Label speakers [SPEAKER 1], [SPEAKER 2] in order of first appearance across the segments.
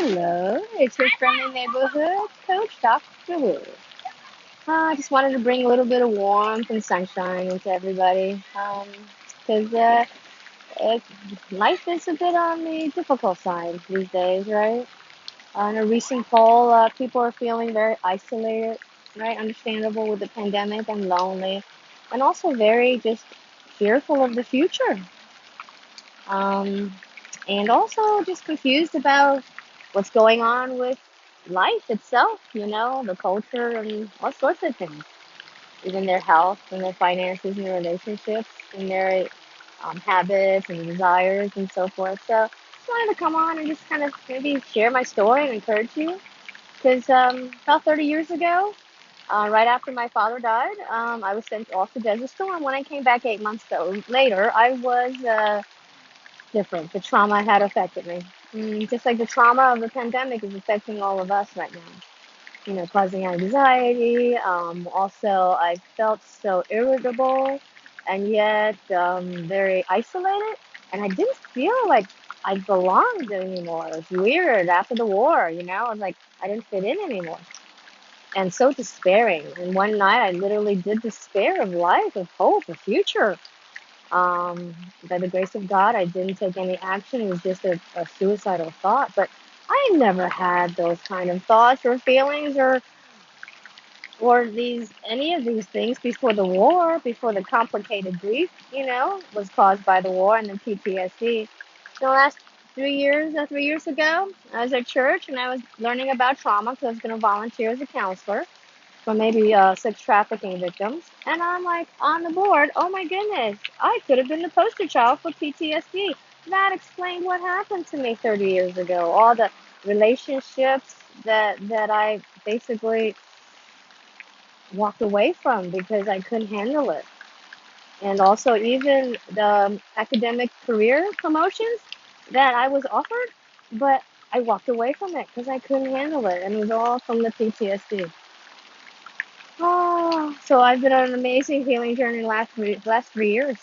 [SPEAKER 1] Hello, it's your friendly neighborhood coach, Dr. Wu. I just wanted to bring a little bit of warmth and sunshine into everybody because it, life is a bit on the difficult side these days, right? In a recent poll, people are feeling very isolated, right? Understandable with the pandemic and lonely, and also very just fearful of the future. Um, and also just confused about what's going on with life itself, the culture and all sorts of things, even their health and their finances and their relationships and their habits and desires and so forth. So just wanted to come on and just kind of maybe share my story and encourage you because about 30 years ago, right after my father died, I was sent off to Desert Storm. When I came back 8 months later, I was different. The trauma had affected me. Just like the trauma of the pandemic is affecting all of us right now. Causing anxiety. Also, I felt so irritable and yet very isolated. And I didn't feel like I belonged anymore. It was weird after the war, I was like, I didn't fit in anymore. And so despairing. And one night I literally did despair of life, of hope, of future. By the grace of God, I didn't take any action. It was just a suicidal thought. But I never had those kind of thoughts or feelings or these any of these things before the war, before the complicated grief, was caused by the war and the PTSD. The last 3 years, 3 years ago, I was at church and I was learning about trauma because I was going to volunteer as a counselor for maybe sex trafficking victims. And I'm like on the board, oh my goodness, I could have been the poster child for PTSD. That explained what happened to me 30 years ago. All the relationships that I basically walked away from because I couldn't handle it. And also even the academic career promotions that I was offered, but I walked away from it because I couldn't handle it. And it was all from the PTSD. Oh, so I've been on an amazing healing journey last 3 years.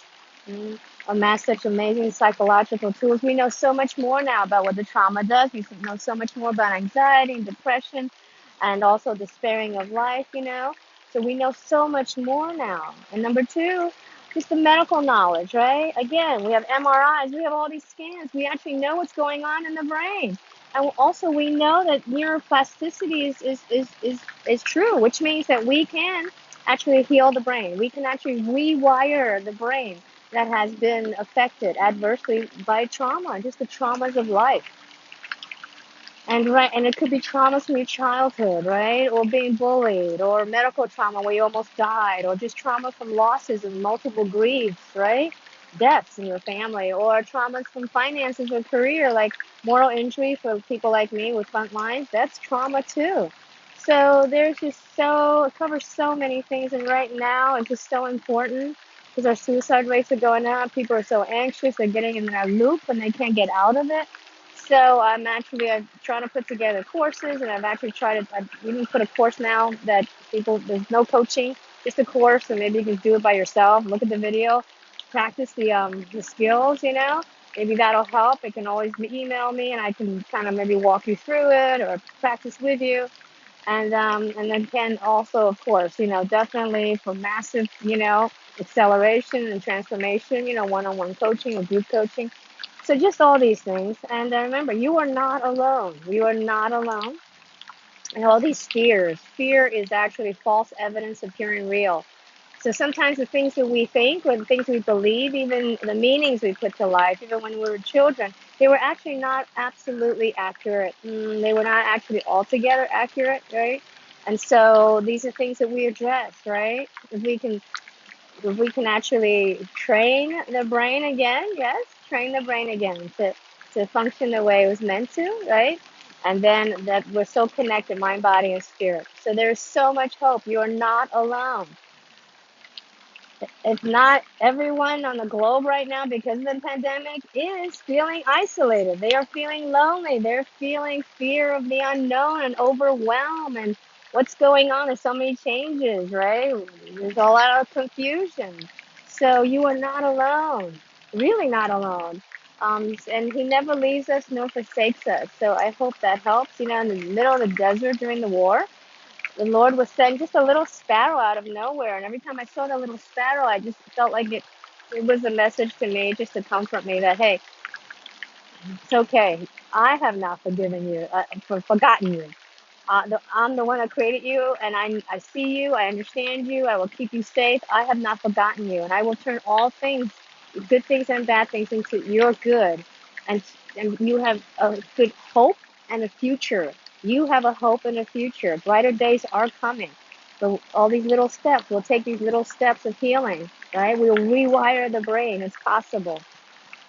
[SPEAKER 1] Mm, Amassed such amazing psychological tools. We know so much more now about what the trauma does. We know so much more about anxiety and depression and also despairing of life. So we know so much more now. And number two, just the medical knowledge, right? Again, we have MRIs, we have all these scans. We actually know what's going on in the brain. And also we know that neuroplasticity is true, which means that we can actually heal the brain. We can actually rewire the brain that has been affected adversely by trauma, just the traumas of life. And it could be traumas from your childhood, right? Or being bullied, or medical trauma where you almost died, or just trauma from losses and multiple griefs, right? Deaths in your family, or traumas from finances or career, like moral injury for people like me with front lines. That's trauma too. So it covers so many things, and right now it's just so important because our suicide rates are going up. People are so anxious; they're getting in that loop and they can't get out of it. So I'm trying to put together courses, and I've even put a course now that there's no coaching, just a course, and maybe you can do it by yourself. Look at the video, practice the skills. Maybe that'll help. You can always email me, and I can kind of maybe walk you through it or practice with you. And then can also, of course, definitely for massive, acceleration and transformation, one-on-one coaching or group coaching. So just all these things. And remember, you are not alone. You are not alone. And all these fears. Fear is actually false evidence appearing real. So sometimes the things that we think or the things we believe, even the meanings we put to life, even when we were children, they were actually not absolutely accurate. They were not actually altogether accurate, right? And so these are things that we address, right? If we can actually train the brain again, yes, train the brain again to function the way it was meant to, right? And then that we're so connected, mind, body, and spirit. So there's so much hope. You are not alone. If not, everyone on the globe right now, because of the pandemic, is feeling isolated. They are feeling lonely. They're feeling fear of the unknown and overwhelm and what's going on. There's so many changes, right? There's a lot of confusion. So you are not alone, really not alone. And He never leaves us nor forsakes us. So I hope that helps. In the middle of the desert during the war, the Lord was sending just a little sparrow out of nowhere. And every time I saw that little sparrow, I just felt like it was a message to me just to comfort me that, hey, it's okay. I have not forgotten you. I'm the one that created you, and I see you, I understand you, I will keep you safe. I have not forgotten you, and I will turn all things, good things and bad things, into your good. And, and you have a good hope and a future. You have a hope and a future. Brighter days are coming. So all these little steps, we'll take these little steps of healing, right? We'll rewire the brain. It's possible.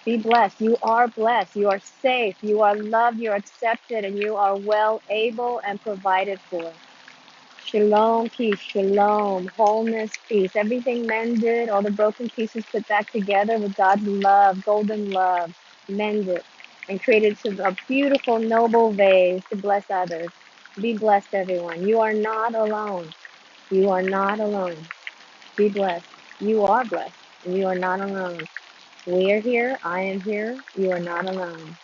[SPEAKER 1] Be blessed. You are blessed. You are safe. You are loved. You are accepted. And you are well able and provided for. Shalom, peace. Shalom, wholeness, peace. Everything mended, all the broken pieces put back together with God's love, golden love, mended and created to a beautiful, noble vase to bless others. Be blessed, everyone. You are not alone. You are not alone. Be blessed. You are blessed. And you are not alone. We are here. I am here. You are not alone.